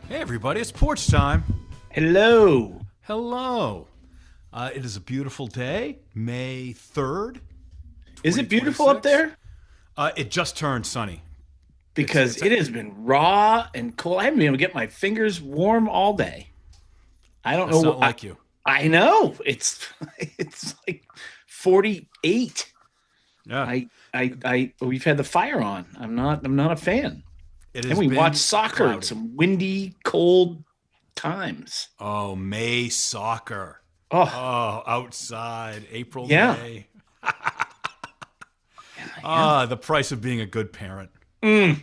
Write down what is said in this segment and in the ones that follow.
Hey everybody, it's Porch time. Hello. Hello. It is a beautiful day, May 3rd, Is it beautiful up 2026. there? It just turned sunny. Because It's it has been raw and cold. I haven't been able to get my fingers warm all day. I don't That's know. not like you. I know it's it's like 48. Yeah, We've had the fire on. I'm not a fan. it And has we watch been soccer at cloudy. some windy, cold times. Oh, May soccer. Oh, Oh, outside, April, yeah. May. Yeah. The price of being a good parent. Never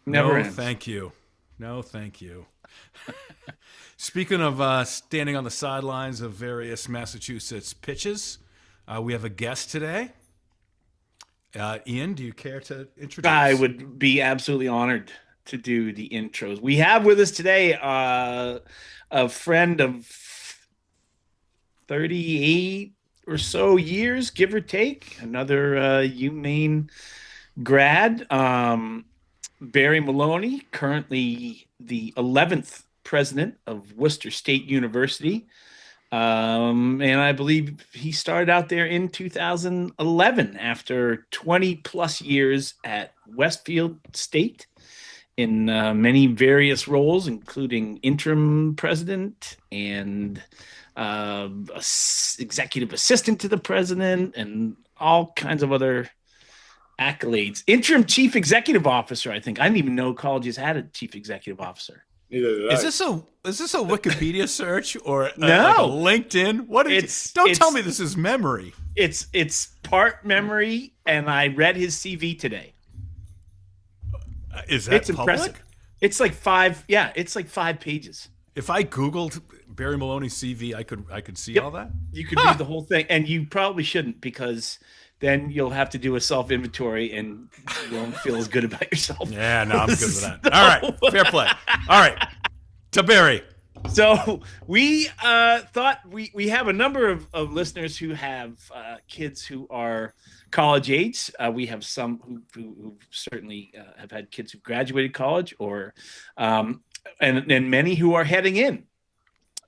No, ends. thank you. No, thank you. Speaking of standing on the sidelines of various Massachusetts pitches, we have a guest today. Ian, do you care to I introduce? would be absolutely honored to do the intros. We have with us today a friend of 38 or so years, give or take, another UMaine grad, Barry Maloney, currently the 11th president of Worcester State University. And I believe he started out there in 2011 after 20 plus years at Westfield State in many various roles, including interim president and executive assistant to the president and all kinds of other accolades. Interim chief executive officer, I think. I didn't even know colleges had a chief executive officer. Neither did Is I. this a Wikipedia search or like a No, LinkedIn? What did you? it's Don't tell it's me this is memory. it's part memory, and I read his CV today. Is It's that impressive. public? It's like five, yeah, it's like 5 pages. If I Googled Barry Maloney's CV, I could see all Yep. that. You could read the whole thing, and you probably shouldn't because then you'll have to do a self inventory and you won't feel as good about yourself. Yeah, no, I'm good with that. All right, fair play. All right, to Barry. So we thought we have a number of listeners who have kids who are college age. We have some who certainly have had kids who graduated college, or and many who are heading in.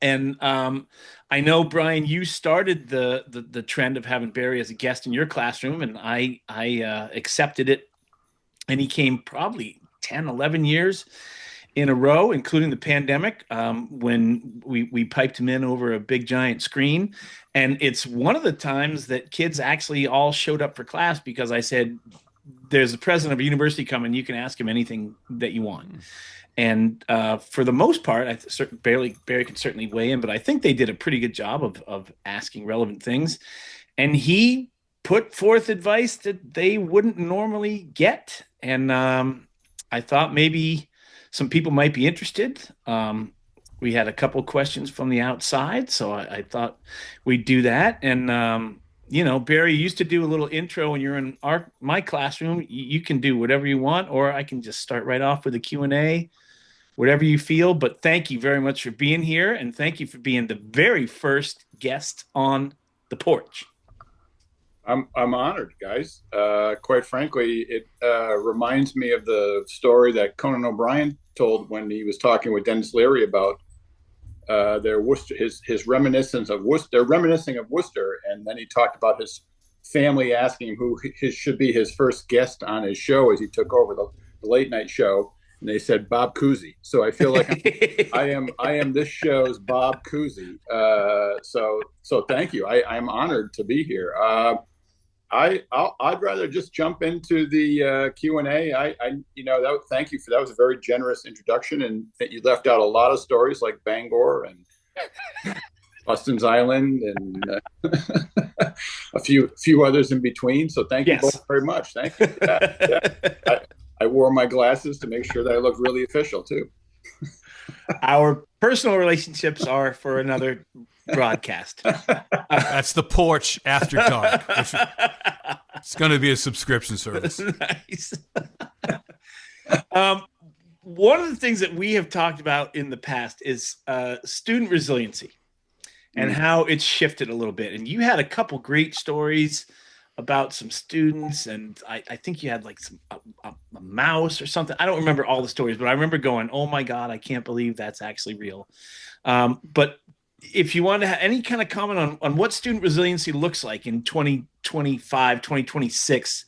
And I know, Brian, you started the trend of having Barry as a guest in your classroom, and I accepted it. And he came probably 10, 11 years in a row, including the pandemic, when we piped him in over a big giant screen. And it's one of the times that kids actually all showed up for class because I said, there's the president of a university coming. You can ask him anything that you want. And for the most part, Barry can certainly weigh in, but I think they did a pretty good job of asking relevant things. And he put forth advice that they wouldn't normally get. And I thought maybe some people might be interested. We had a couple questions from the outside, so I thought we'd do that. And Barry, you used to do a little intro when you're in my classroom. You can do whatever you want, or I can just start right off with a Q&A, whatever you feel. But thank you very much for being here, and thank you for being the very first guest on the porch. I'm honored, guys. Quite frankly, it reminds me of the story that Conan O'Brien told when he was talking with Dennis Leary about their Worcester, his reminiscence of Worcester. They're reminiscing of Worcester, and then he talked about his family asking him who should be his first guest on his show as he took over the late night show, and they said Bob Cousy. So I feel like I am this show's Bob Cousy. So thank you. I am honored to be here. I'd rather just jump into the Q&A. Thank you for that. Was a very generous introduction, and you left out a lot of stories like Bangor and Austin's Island and a few others in between. So thank you Yes. both very much. Thank you for that. Yeah. I wore my glasses to make sure that I look really official too. Our personal relationships are for another broadcast. That's the Porch After Dark. It's going to be a subscription service. Nice. One of the things that we have talked about in the past is student resiliency and how it's shifted a little bit. And you had a couple great stories about some students, and I think you had like a mouse or something. I don't remember all the stories, but I remember going, "Oh my God, I can't believe that's actually real." But if you want to have any kind of comment on what student resiliency looks like in 2025, 2026,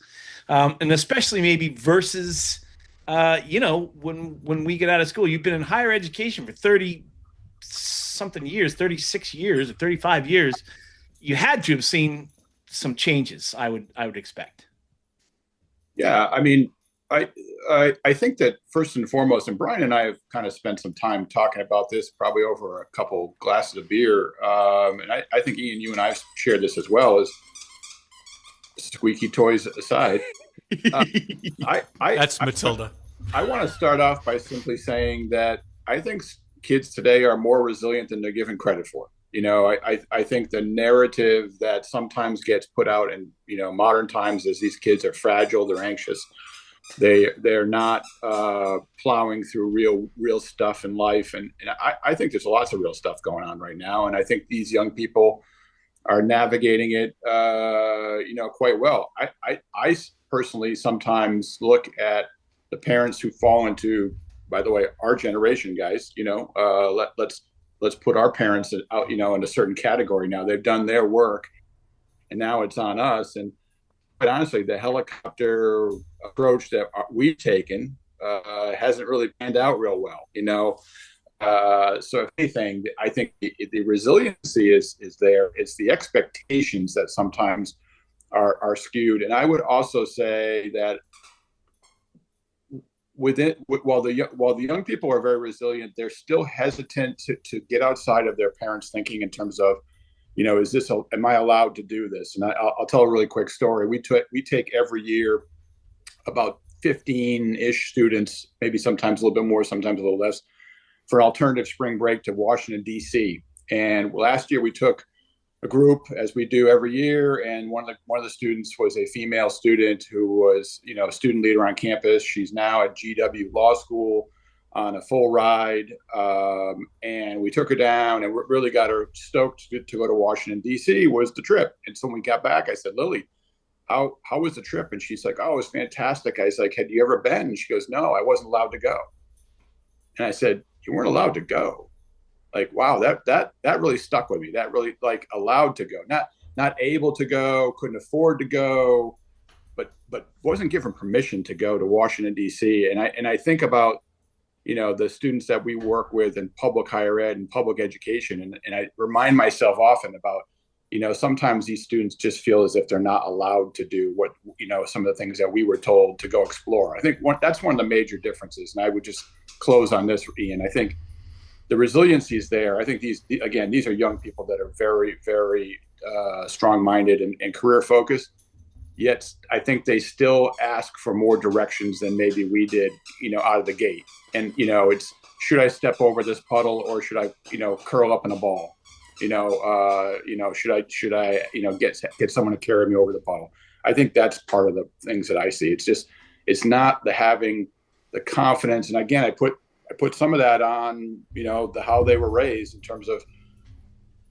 and especially maybe versus, when we get out of school, you've been in higher education for 30 something years, 36 years or 35 years, you had to have seen some changes, I would expect. Yeah, I mean, I think that first and foremost, and Brian and I have kind of spent some time talking about this, probably over a couple glasses of beer, and I think Ian, you and I shared this as well. Is squeaky toys aside, That's Matilda. I want to start off by simply saying that I think kids today are more resilient than they're given credit for. I think the narrative that sometimes gets put out in, modern times is these kids are fragile, they're anxious, they're not plowing through real stuff in life. And I think there's lots of real stuff going on right now. And I think these young people are navigating it, quite well. I personally sometimes look at the parents who fall into, by the way, our generation, guys, let's put our parents out, in a certain category now. They've done their work, and now it's on us. And quite honestly, the helicopter approach that we've taken hasn't really panned out real well, So if anything, I think the resiliency is there. It's the expectations that sometimes are skewed. And I would also say that while the young people are very resilient, they're still hesitant to get outside of their parents' thinking in terms of, am I allowed to do this? And I'll tell a really quick story. We take every year about 15-ish students, maybe sometimes a little bit more, sometimes a little less, for an alternative spring break to Washington, D.C. And last year we took a group, as we do every year, and one of the students was a female student who was, a student leader on campus. She's now at GW Law School on a full ride, and we took her down, and what really got her stoked to go to Washington, D.C. was the trip. And so when we got back, I said, "Lily, how was the trip?" And she's like, "Oh, it was fantastic." I was like, "Had you ever been?" And she goes, "No, I wasn't allowed to go." And I said, "You weren't allowed to go?" Like, wow, that really stuck with me. That really, like, allowed to go, not able to go, couldn't afford to go, but wasn't given permission to go to Washington, D.C. And I think about, the students that we work with in public higher ed and public education, and I remind myself often about, sometimes these students just feel as if they're not allowed to do what, some of the things that we were told to go explore. I think that's one of the major differences. And I would just close on this, Ian. I think the resiliency is there. I think these are young people that are very, very strong-minded and career-focused. Yet I think they still ask for more directions than maybe we did, out of the gate. And, it's, should I step over this puddle, or should I, curl up in a ball? Should I get someone to carry me over the puddle? I think that's part of the things that I see. It's not the having the confidence. And again, I put some of that on, how they were raised in terms of,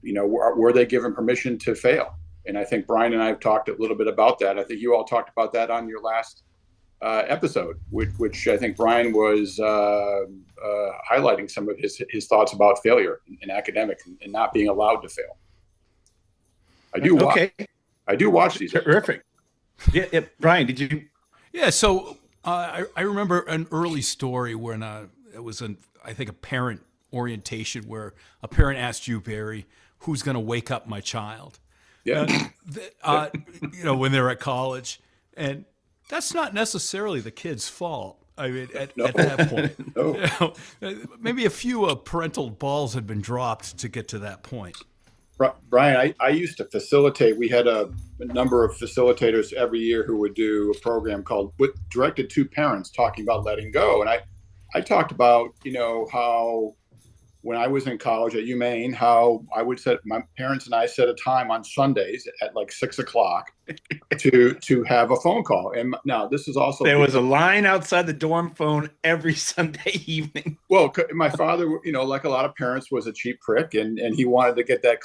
were they given permission to fail? And I think Brian and I have talked a little bit about that. I think you all talked about that on your last episode, which I think Brian was highlighting some of his thoughts about failure in academic and not being allowed to fail. I do watch these. Terrific. Yeah, Brian, did you? Yeah, so I remember an early story when it was I think a parent orientation where a parent asked you, Barry, who's going to wake up my child? Yeah. When they're at college, and that's not necessarily the kid's fault. I mean, at that point, No. Maybe a few parental balls had been dropped to get to that point. Brian, I used to facilitate. We had a number of facilitators every year who would do a program called directed to parents, talking about letting go. And I talked about, how when I was in college at UMaine, how I would my parents and I set a time on Sundays at like 6:00 to have a phone call. And now this is also, there was a line outside the dorm phone every Sunday evening. Well, my father, like a lot of parents, was a cheap prick, and he wanted to get that,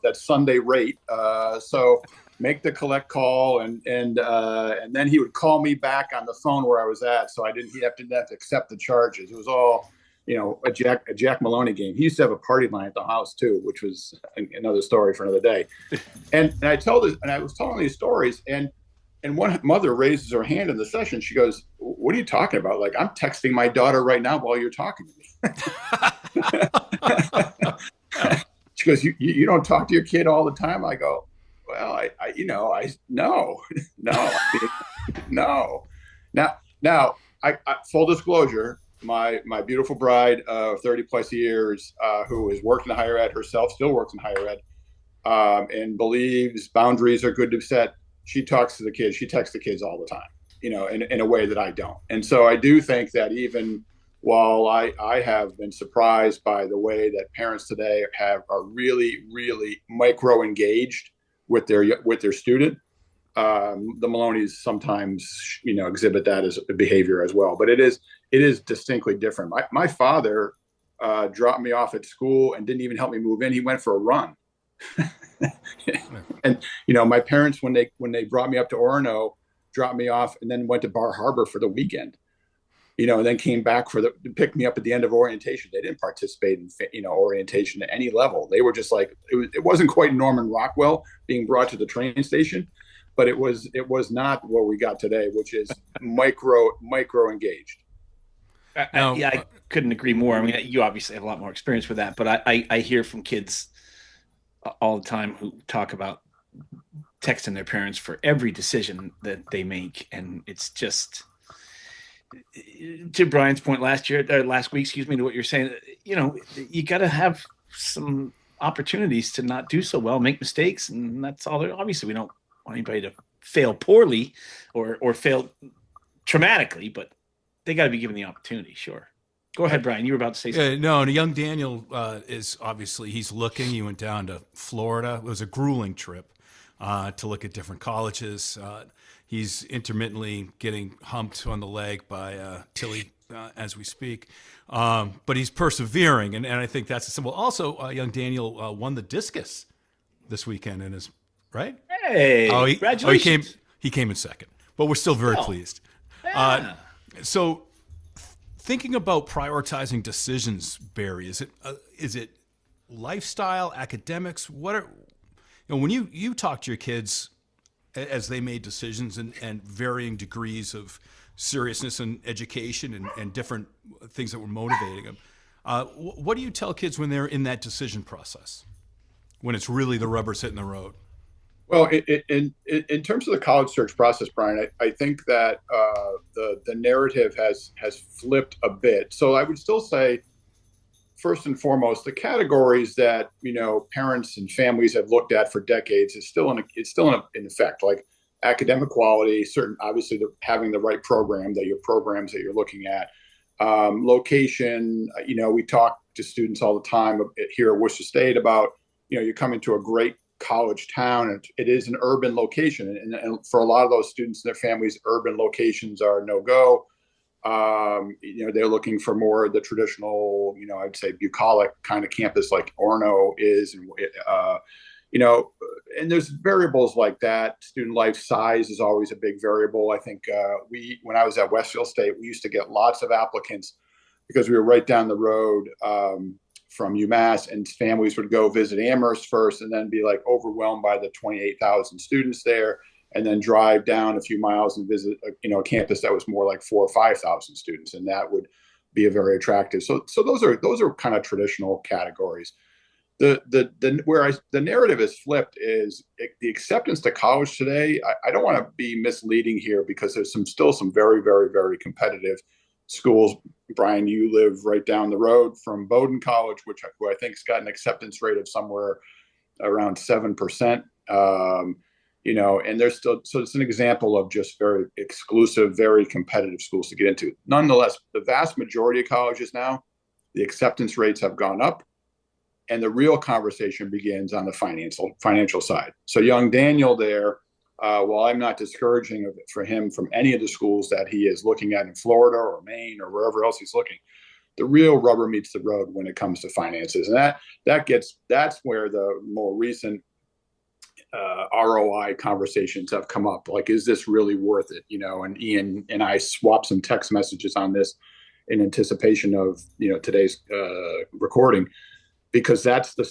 that Sunday rate. So make the collect call, and then he would call me back on the phone where I was at, so he'd have to accept the charges. It was all, a Jack Maloney game. He used to have a party line at the house too, which was another story for another day. And I was telling these stories, and one mother raises her hand in the session. She goes, "What are you talking about? Like, I'm texting my daughter right now while you're talking to me." She goes, "You don't talk to your kid all the time?" I go, "Well, no. Now, full disclosure, my beautiful bride of 30 plus years, who has worked in higher ed herself, still works in higher ed, and believes boundaries are good to set. She talks to the kids. She texts the kids all the time, in a way that I don't. And so I do think that even while I have been surprised by the way that parents today are really, really micro engaged with their student, the Maloneys sometimes, exhibit that as a behavior as well. But it is distinctly different. My father dropped me off at school and didn't even help me move in. He went for a run. And my parents, when they brought me up to Orono, dropped me off and then went to Bar Harbor for the weekend, and then came back to pick me up at the end of orientation. They didn't participate in orientation at any level. They were just like, it wasn't quite Norman Rockwell being brought to the train station, but it was not what we got today, which is micro engaged. I couldn't agree more. I mean, you obviously have a lot more experience with that, but I hear from kids all the time who talk about texting their parents for every decision that they make. And it's just, to Brian's point last week, to what you're saying, you got to have some opportunities to not do so well, make mistakes. And that's all obviously we don't want anybody to fail poorly or fail traumatically, but they got to be given the opportunity. Sure. Go ahead, Brian. You were about to say something. No, and young Daniel is obviously, he's looking. He went down to Florida. It was a grueling trip to look at different colleges. He's intermittently getting humped on the leg by Tilly as we speak. But he's persevering, and I think that's a symbol. Also, young Daniel won the discus this weekend in his, right? Hey, congratulations. He came in second, but we're still very pleased. Yeah. So thinking about prioritizing decisions, Barry, is it lifestyle, academics? What are, when you talk to your kids as they made decisions and varying degrees of seriousness and education and different things that were motivating them, what do you tell kids when they're in that decision process, when it's really the rubber's hitting the road? Well, in terms of the college search process, Brian, I think that the narrative has flipped a bit. So I would still say, first and foremost, the categories that parents and families have looked at for decades is still in effect. Like academic quality, obviously having the right programs that you're looking at, location. We talk to students all the time here at Worcester State about you're coming to a great college town, and it is an urban location, and for a lot of those students and their families, urban locations are no go. They're looking for more of the traditional, I'd say bucolic kind of campus like Orono is, and there's variables like that. Student life size is always a big variable. I think when I was at Westfield State, we used to get lots of applicants because we were right down the road from UMass, and families would go visit Amherst first and then be like overwhelmed by the 28,000 students there, and then drive down a few miles and visit a campus that was more like 4,000 or 5,000 students, and that would be a very attractive. So those are kind of traditional categories. The narrative is flipped is the acceptance to college today. I don't want to be misleading here because there's still some very, very, very competitive schools. Brian, you live right down the road from Bowdoin College, who I think has got an acceptance rate of somewhere around 7%. And there's still, so it's an example of just very exclusive, very competitive schools to get into. Nonetheless, the vast majority of colleges now, the acceptance rates have gone up, and the real conversation begins on the financial side. So young Daniel there, while I'm not discouraging for him from any of the schools that he is looking at in Florida or Maine or wherever else he's looking, the real rubber meets the road when it comes to finances. And that's where the more recent ROI conversations have come up. Like, is this really worth it? And Ian and I swapped some text messages on this in anticipation of today's recording, because that's the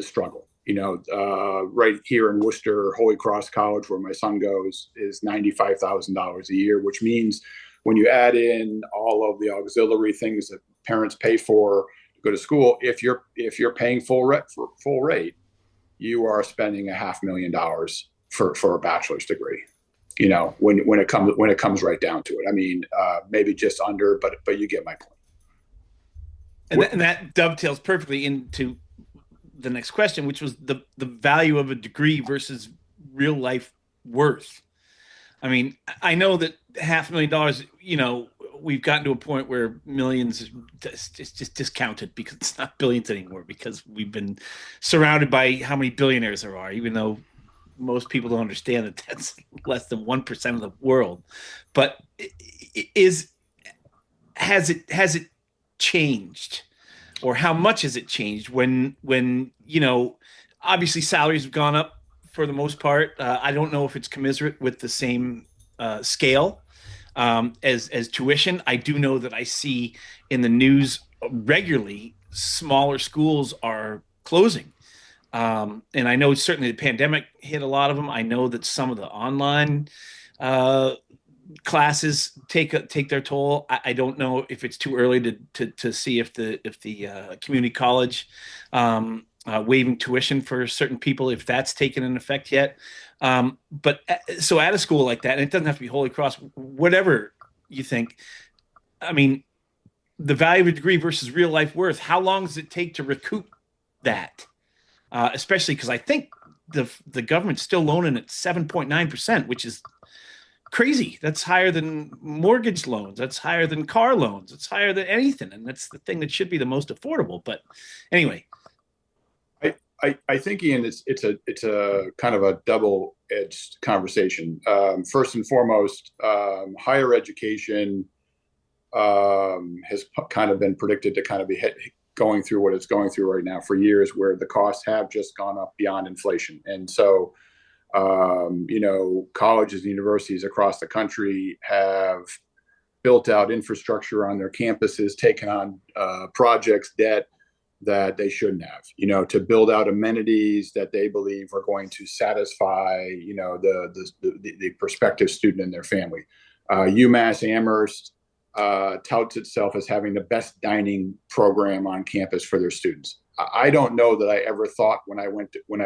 struggle. Right here in Worcester, Holy Cross College, where my son goes, is $95,000 a year, which means when you add in all of the auxiliary things that parents pay for to go to school, if you're paying full rate, you are spending $500,000 for a bachelor's degree. When it comes right down to it. I mean, maybe just under, but you get my point. And that dovetails perfectly into the next question, which was the value of a degree versus real life worth. I mean, I know that $500,000, we've gotten to a point where millions is just discounted because it's not billions anymore, because we've been surrounded by how many billionaires there are, even though most people don't understand that that's less than 1% of the world. But has it changed, or how much has it changed when obviously salaries have gone up for the most part. I don't know if it's commensurate with the same scale as tuition. I do know that I see in the news regularly smaller schools are closing. And I know certainly the pandemic hit a lot of them. I know that some of the online classes take their toll. I don't know if it's too early to see if the community college waiving tuition for certain people, if that's taken an effect yet. But so at a school like that, and it doesn't have to be Holy Cross, whatever you think, I mean, the value of a degree versus real life worth, how long does it take to recoup that? Especially because I think the government's still loaning at 7.9%, which is crazy. That's higher than mortgage loans. That's higher than car loans. It's higher than anything. And that's the thing that should be the most affordable. But anyway. I think, Ian, it's a kind of a double-edged conversation. First and foremost, higher education has kind of been predicted to kind of be going through what it's going through right now for years, where the costs have just gone up beyond inflation. And so, colleges and universities across the country have built out infrastructure on their campuses, taken on projects, debt that they shouldn't have, to build out amenities that they believe are going to satisfy, the prospective student and their family. UMass Amherst touts itself as having the best dining program on campus for their students. I don't know that I ever thought when I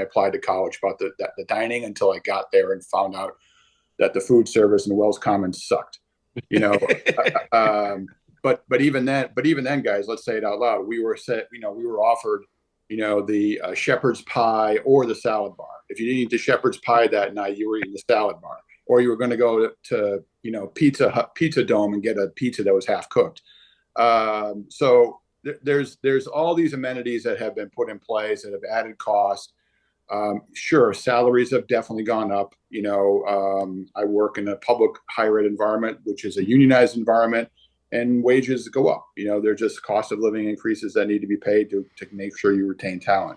applied to college about the dining until I got there and found out that the food service in Wells Commons sucked. But even then, guys, let's say it out loud. We were offered, the shepherd's pie or the salad bar. If you didn't eat the shepherd's pie that night, you were eating the salad bar, or you were going to go to Pizza Dome and get a pizza that was half cooked. So there's all these amenities that have been put in place that have added cost. Sure, salaries have definitely gone up. I work in a public higher ed environment, which is a unionized environment, and wages go up. They're just cost of living increases that need to be paid to make sure you retain talent.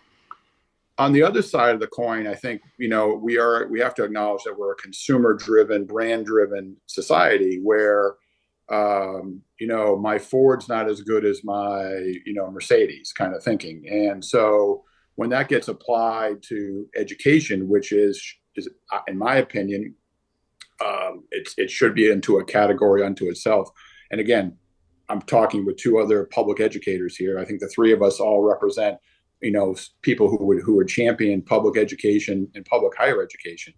On the other side of the coin, I think, we have to acknowledge that we're a consumer-driven, brand-driven society where, my Ford's not as good as my, Mercedes kind of thinking. And so when that gets applied to education, which is in my opinion, it should be into a category unto itself. And again, I'm talking with two other public educators here. I think the three of us all represent, people who would champion public education and public higher education.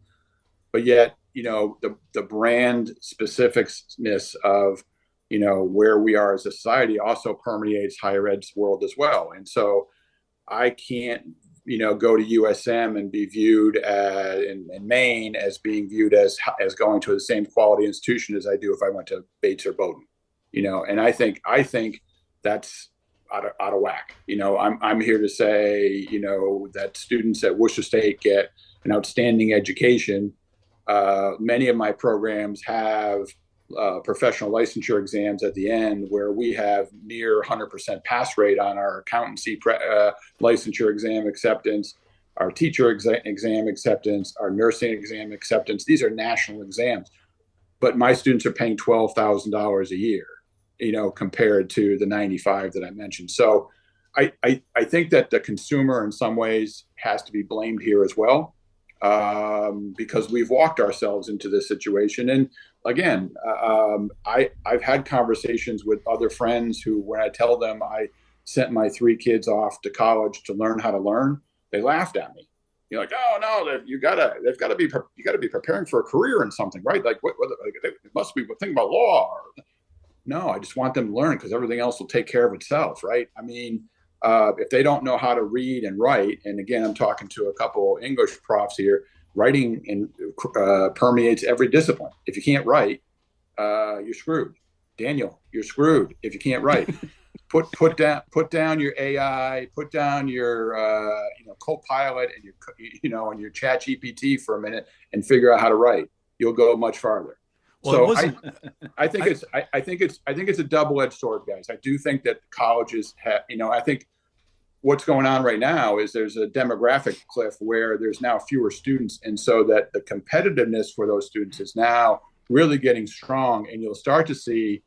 But yet, the brand specificness of, where we are as a society also permeates higher ed's world as well. And so I can't, go to USM and be viewed in Maine as being viewed as going to the same quality institution as I do if I went to Bates or Bowdoin. And I think that's out of whack. I'm here to say, that students at Worcester State get an outstanding education. Many of my programs have professional licensure exams at the end where we have near 100% pass rate on our accountancy licensure exam acceptance. our teacher exam acceptance, our nursing exam acceptance. These are national exams, but my students are paying $12,000 a year, compared to the 95 that I mentioned. So I think that the consumer in some ways has to be blamed here as well, because we've walked ourselves into this situation. And again, I've had conversations with other friends who, when I tell them I sent my 3 kids off to college to learn how to learn, they laughed at me. You're like, oh no, you gotta be preparing for a career in something, right? Like, what it must be a thing about law. No, I just want them to learn because everything else will take care of itself, right? I mean, if they don't know how to read and write, and again, I'm talking to a couple English profs here, writing permeates every discipline. If you can't write, you're screwed. Daniel, you're screwed if you can't write. Put down your AI, put down your Copilot and your Chat GPT for a minute and figure out how to write. You'll go much farther. Well, so I think it's a double-edged sword, guys. I do think that colleges have, I think what's going on right now is there's a demographic cliff where there's now fewer students, and so that the competitiveness for those students is now really getting strong, and you'll start to see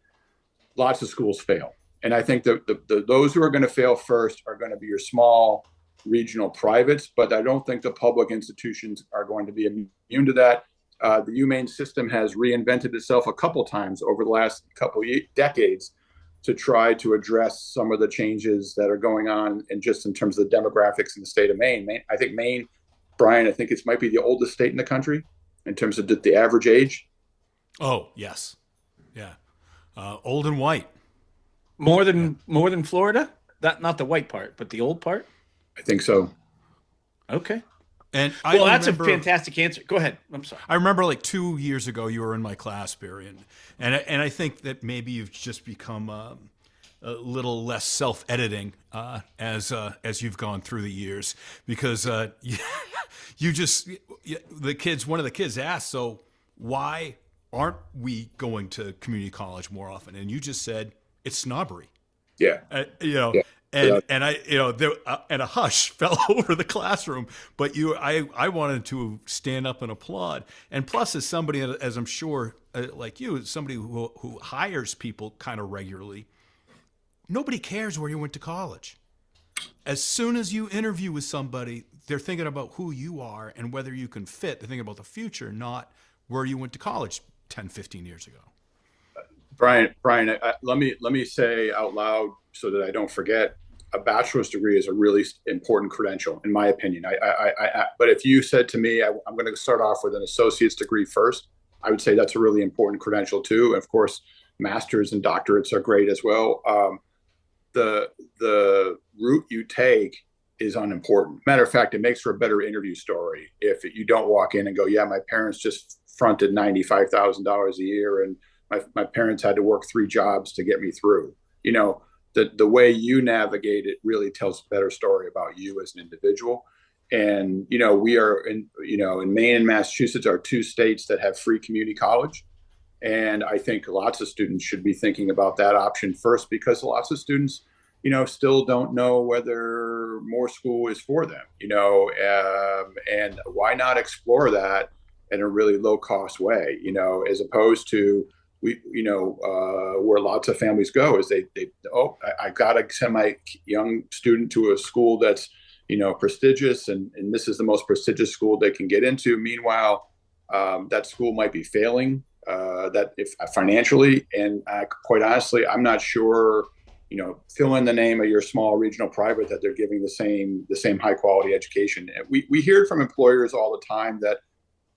lots of schools fail. And I think that those who are going to fail first are going to be your small regional privates, but I don't think the public institutions are going to be immune to that. The UMaine system has reinvented itself a couple times over the last couple decades to try to address some of the changes that are going on, and just in terms of the demographics in the state of Maine. I think Maine, Brian, it might be the oldest state in the country in terms of the average age. Oh, yes. Yeah. Old and white. More than Florida? Not the white part, but the old part? I think so. Okay. And that's a fantastic answer. Go ahead. I'm sorry. I remember like 2 years ago, you were in my class, Barry, and I think that maybe you've just become a little less self-editing as you've gone through the years, because one of the kids asked, so why aren't we going to community college more often? And you just said it's snobbery. Yeah. Yeah. And a hush fell over the classroom, but I wanted to stand up and applaud. And plus, as somebody, as I'm sure, like you, somebody who hires people kind of regularly, nobody cares where you went to college. As soon as you interview with somebody, they're thinking about who you are and whether you can fit. They're thinking about the future, not where you went to college 10, 15 years ago. Brian, let me say out loud so that I don't forget, a bachelor's degree is a really important credential, in my opinion. But if you said to me, I'm going to start off with an associate's degree first, I would say that's a really important credential too. And of course, masters and doctorates are great as well. The route you take is unimportant. Matter of fact, it makes for a better interview story if you don't walk in and go, yeah, my parents just fronted $95,000 a year and my parents had to work 3 jobs to get me through. The way you navigate it really tells a better story about you as an individual. And, we are in Maine and Massachusetts are 2 states that have free community college. And I think lots of students should be thinking about that option first, because lots of students, still don't know whether more school is for them, and why not explore that in a really low cost way, as opposed to where lots of families go is I got to send my young student to a school that's, prestigious, and this is the most prestigious school they can get into. Meanwhile, that school might be failing that if financially, and quite honestly, I'm not sure, fill in the name of your small regional private that they're giving the same high quality education. And we hear from employers all the time that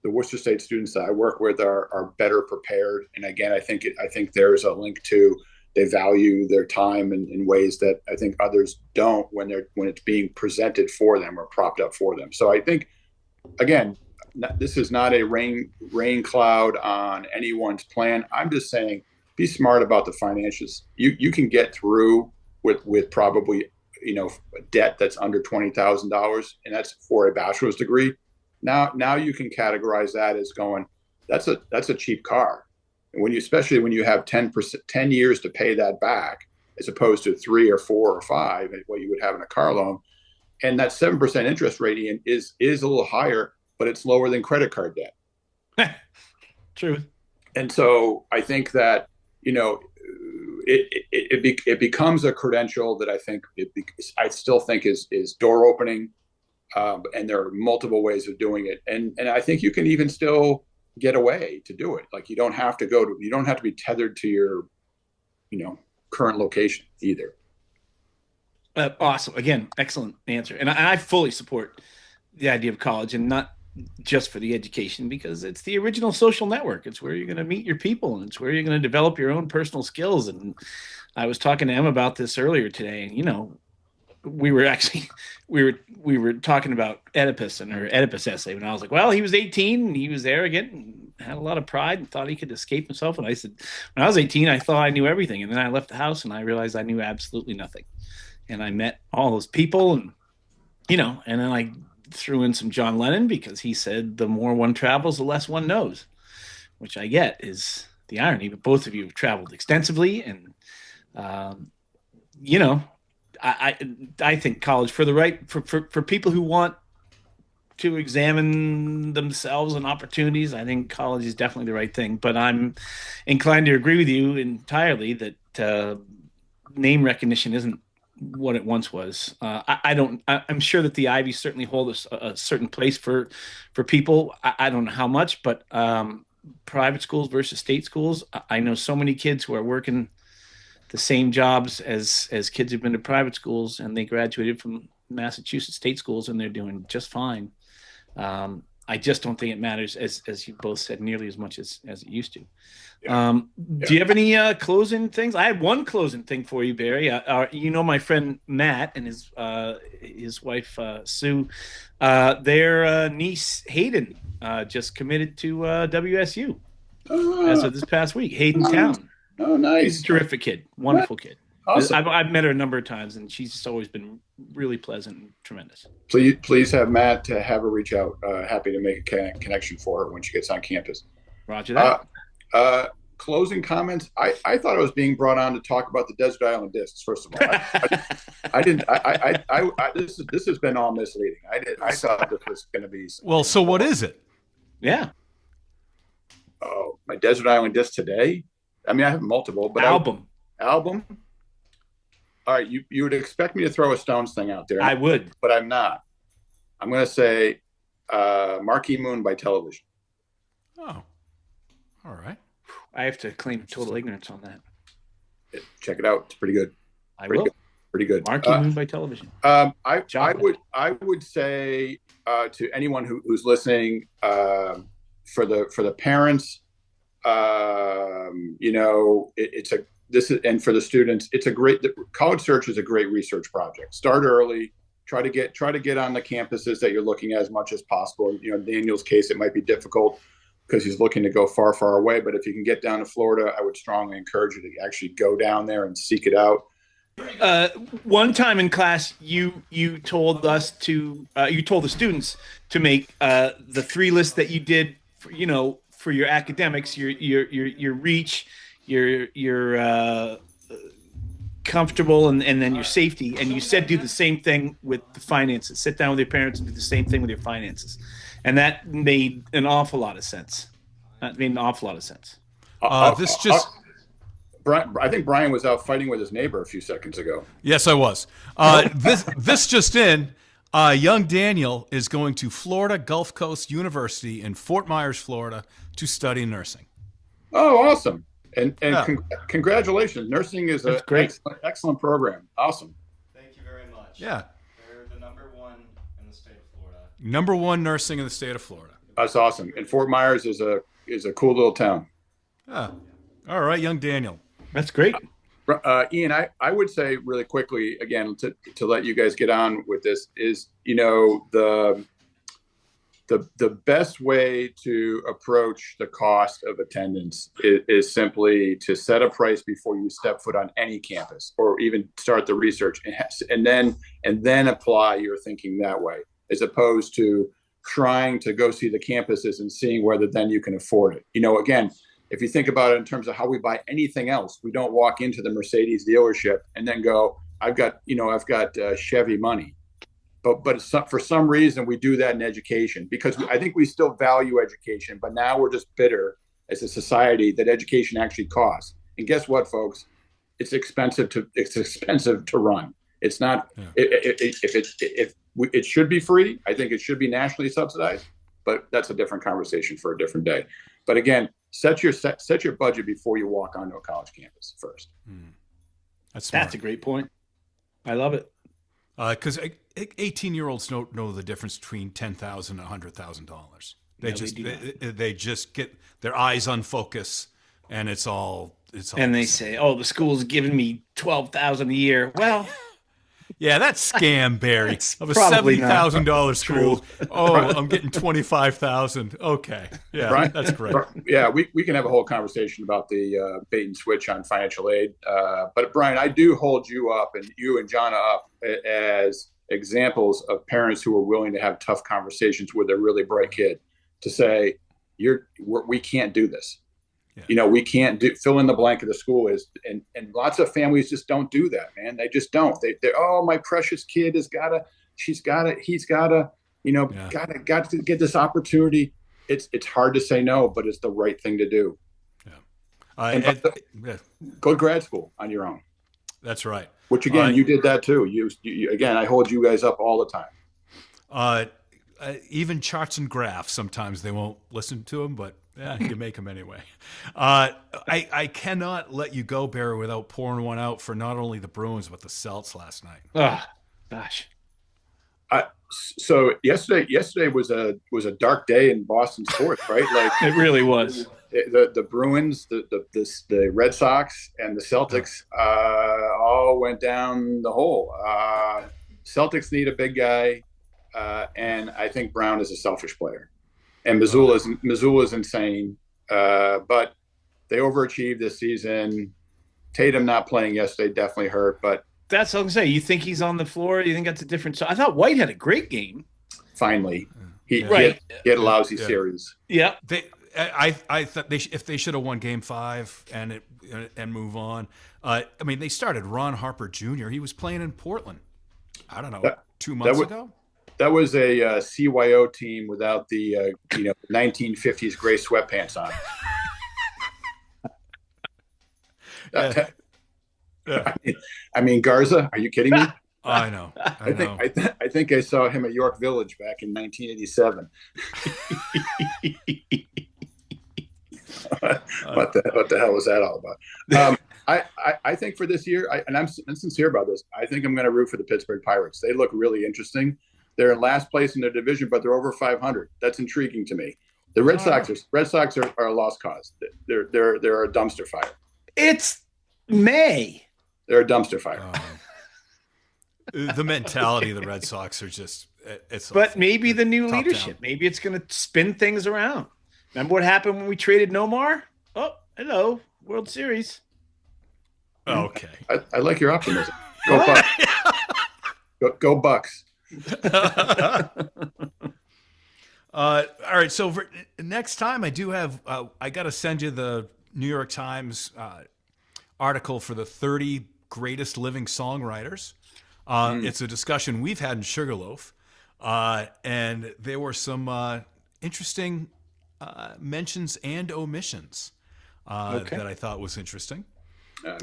the Worcester State students that I work with are better prepared. And again, I think there's a link to they value their time in ways that I think others don't when it's being presented for them or propped up for them. So I think, again, this is not a rain cloud on anyone's plan. I'm just saying, be smart about the finances. You can get through with probably, a debt that's under $20,000, and that's for a bachelor's degree. Now you can categorize that as going, that's a cheap car. And especially when you have 10 years to pay that back, as opposed to 3 or 4 or 5, what you would have in a car loan. And that 7% interest rate, Ian, is a little higher, but it's lower than credit card debt. True. And so I think that, it becomes a credential that I still think is door opening. And there are multiple ways of doing it. And I think you can even still get away to do it. Like you don't have to be tethered to your, current location either. Awesome. Again, excellent answer. And I fully support the idea of college, and not just for the education, because it's the original social network. It's where you're going to meet your people, and it's where you're going to develop your own personal skills. And I was talking to Em about this earlier today, and we were talking about Oedipus and her Oedipus essay, and I was like, well, he was 18 and he was arrogant and had a lot of pride and thought he could escape himself. And I said, when I was 18, I thought I knew everything, and then I left the house and I realized I knew absolutely nothing. And I met all those people, and and then I threw in some John Lennon, because he said the more one travels, the less one knows, which I get is the irony. But both of you have traveled extensively, and I think college for people who want to examine themselves and opportunities, I think college is definitely the right thing. But I'm inclined to agree with you entirely that name recognition isn't what it once was. I'm sure that the Ivies certainly hold a certain place for people. I don't know how much, but private schools versus state schools, I know so many kids who are working the same jobs as kids who've been to private schools, and they graduated from Massachusetts state schools and they're doing just fine. I just don't think it matters, as you both said, nearly as much as it used to. Yeah. Do you have any closing things? I have one closing thing for you, Barry. My friend Matt and his wife Sue, their niece Hayden just committed to WSU as of this past week. Hayden Town. Oh, nice! He's a terrific kid, wonderful kid. Awesome. I've met her a number of times, and she's just always been really pleasant and tremendous. Please have Matt to have her reach out. Happy to make a connection for her when she gets on campus. Roger that. Closing comments. I thought I was being brought on to talk about the desert island discs. First of all, I didn't. This has been all misleading. I thought this was going to be. Well, so what is it? Yeah. Oh, my desert island disc today. I mean, I have multiple, but album. All right, you would expect me to throw a Stones thing out there. I would, but I'm not. I'm going to say Marquee Moon by Television. Oh, all right. I have to claim total ignorance on that. Check it out; it's pretty good. Pretty good. Marquee Moon by Television. I would say to anyone who's listening, for the parents. And for the students, College Search is a great research project. Start early, try to get on the campuses that you're looking at as much as possible. In Daniel's case, it might be difficult because he's looking to go far, far away. But if you can get down to Florida, I would strongly encourage you to actually go down there and seek it out. One time in class, you told us you told the students to make the 3 lists that you did for your academics, your reach, your comfortable, and then your safety. And you said do the same thing with the finances. Sit down with your parents and do the same thing with your finances. And that made an awful lot of sense. Brian, I think Brian was out fighting with his neighbor a few seconds ago. Yes, I was. This just in. Young Daniel is going to Florida Gulf Coast University in Fort Myers, Florida, to study nursing. Oh, awesome! And congratulations. Nursing is an excellent program. Awesome. Thank you very much. Yeah. They're the number 1 in the state of Florida. Number 1 nursing in the state of Florida. That's awesome. And Fort Myers is a cool little town. Oh, all right, young Daniel. That's great. Ian, I would say really quickly, again, to let you guys get on with this is, the best way to approach the cost of attendance is simply to set a price before you step foot on any campus or even start the research and then apply your thinking that way, as opposed to trying to go see the campuses and seeing whether then you can afford it. Again, if you think about it in terms of how we buy anything else, we don't walk into the Mercedes dealership and then go, I've got Chevy money. but for some reason we do that in education, because I think we still value education, but now we're just bitter as a society that education actually costs. And guess what, folks? It's expensive to run. It's not. Yeah. It should be free. I think it should be nationally subsidized, but that's a different conversation for a different day. But again, set your budget before you walk onto a college campus first. That's a great point. I love it. Because 18-year-olds don't know the difference between $10,000 and $100,000. They just get their eyes on focus, and it's all. And they say, "Oh, the school's giving me $12,000 a year." Well, yeah, that's scam, Barry. Of a $70,000 school. Oh, right. I'm getting $25,000. Okay, yeah, Brian, that's great. Yeah, we can have a whole conversation about the bait and switch on financial aid. But Brian, I do hold you up, and you and Jonna up, as examples of parents who are willing to have tough conversations with a really bright kid to say, we can't do this. Yeah. We can't fill in the blank of the school is, and lots of families just don't do that, man. They just don't. They're, oh, my precious kid he's gotta, got to get this opportunity. It's hard to say no, but it's the right thing to do. Yeah. Go to grad school on your own. That's right. Which again, you did that too. You again, I hold you guys up all the time. Even charts and graphs, sometimes they won't listen to them, but yeah, you make them anyway. I cannot let you go, Barry, without pouring one out for not only the Bruins, but the Celts last night. Oh, gosh. So yesterday was a dark day in Boston sports, right? Like it really was. The Bruins, the Red Sox, and the Celtics all went down the hole. Celtics need a big guy, and I think Brown is a selfish player. And Missoula's insane, but they overachieved this season. Tatum not playing yesterday definitely hurt, but that's what I'm saying. You think he's on the floor? You think that's a different? So I thought White had a great game. Finally, he had a lousy series. Yeah, I thought if they should have won Game 5 and move on. They started Ron Harper Jr. He was playing in Portland. I don't know, 2 months ago. That was a CYO team without the 1950s gray sweatpants on. I mean, Garza, are you kidding me? I know. I think I saw him at York Village back in 1987. What the hell was that all about? I think for this year, I'm sincere about this. I think I'm going to root for the Pittsburgh Pirates. They look really interesting. They're in last place in their division, but they're over 500. That's intriguing to me. The Red Sox are a lost cause. They're a dumpster fire. It's May. They're a dumpster fire. The mentality of the Red Sox are just But maybe the new leadership. Down. Maybe it's going to spin things around. Remember what happened when we traded Nomar? Oh, hello, World Series. Okay. I like your optimism. Go Bucks. Go Bucks. All right. So for next time, I do have. I got to send you the New York Times article for the 30 greatest living songwriters. It's a discussion we've had in Sugarloaf, and there were some interesting mentions and omissions that I thought was interesting.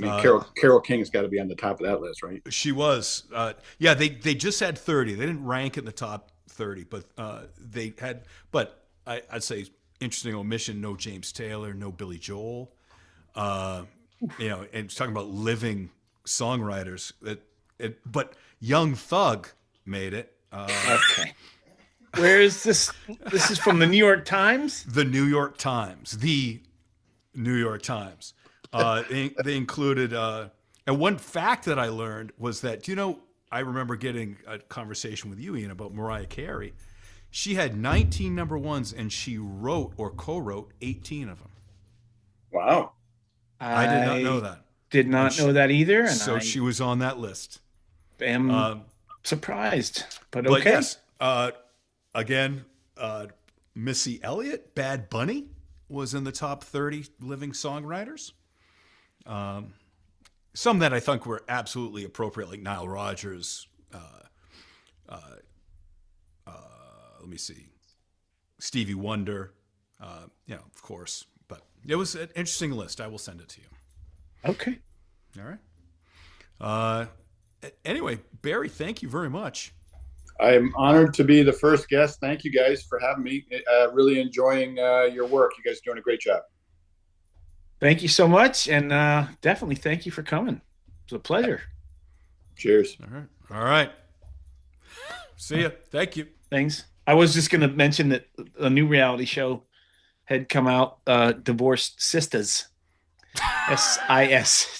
Carole King's got to be on the top of that list, right? She was. They just had 30. They didn't rank in the top 30, but they had. But I'd say interesting omission: no James Taylor, no Billy Joel. And talking about living songwriters. But Young Thug made it. Okay. Where is this? This is from the New York Times? The New York Times. The New York Times. They included, and one fact that I learned was that, I remember getting a conversation with you, Ian, about Mariah Carey. She had 19 number ones, and she wrote or co-wrote 18 of them. Wow. I did not know that. Did not know that either. And so she was on that list. Am surprised, but okay. But yes, again, Missy Elliott, Bad Bunny, was in the top 30 living songwriters. Some that I think were absolutely appropriate, like Nile Rodgers, let me see, Stevie Wonder, of course. But it was an interesting list. I will send it to you. Okay. All right. Anyway, Barry, thank you very much. I am honored to be the first guest. Thank you guys for having me. Really enjoying your work. You guys are doing a great job. Thank you so much, and definitely thank you for coming. It was a pleasure. Cheers. All right. See ya. Thank you. Thanks. I was just going to mention that a new reality show had come out, Divorced Sistas. SISTAS.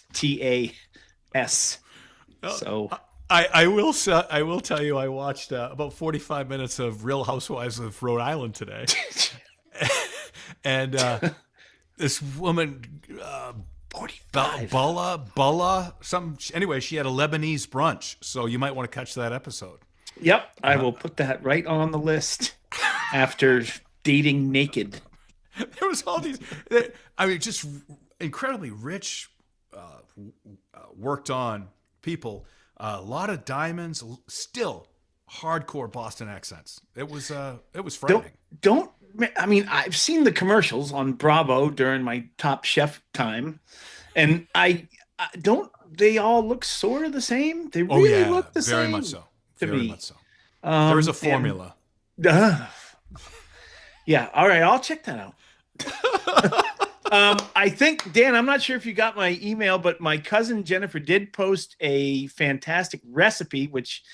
So I will tell you, I watched about 45 minutes of Real Housewives of Rhode Island today. And this woman, 45. Bala, anyway, she had a Lebanese brunch, so you might want to catch that episode. Yep, I will put that right on the list after dating naked. There was all these, just incredibly rich, worked on people. A lot of diamonds, still hardcore Boston accents. It was frightening. I've seen the commercials on Bravo during my Top Chef time, and I don't. They all look sort of the same. They really look the same. Very much so. Very much so. There is a formula. Yeah. All right. I'll check that out. I think, Dan, I'm not sure if you got my email, but my cousin Jennifer did post a fantastic recipe, which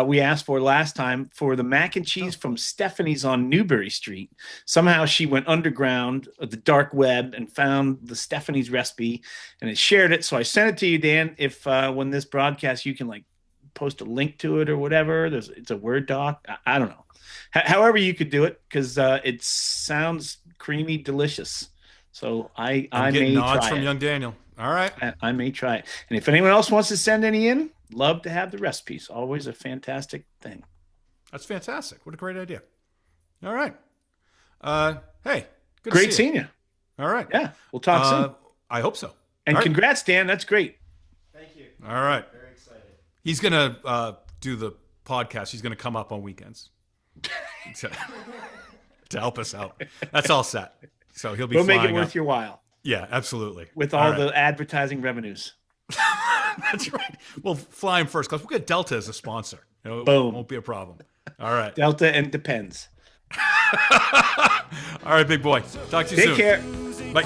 we asked for last time, for the mac and cheese from Stephanie's on Newbury Street. Somehow she went underground at the dark web and found the Stephanie's recipe and it shared it. So I sent it to you, Dan. If when this broadcast, you can post a link to it or whatever. It's a Word doc. I don't know. However you could do it, because it sounds creamy, delicious. So I may nods try from it. young Daniel. All right. I may try it. And if anyone else wants to send any in, love to have the recipes. Always a fantastic thing. That's fantastic. What a great idea. All right. Hey, good Great to see seeing you. All right. Yeah, we'll talk soon. I hope so. And All right. congrats, Dan. That's great. Thank you. All right. Very excited. He's going to do the podcast. He's going to come up on weekends to help us out. That's all set. So he'll be We'll make it flying worth up. your while Yeah, absolutely. with all right. the advertising revenues. That's right. We'll fly him first class. We'll get Delta as a sponsor. It Boom. won't be a problem. All right. Delta and Depends. All right, big boy. Talk to you soon. Take care. Bye.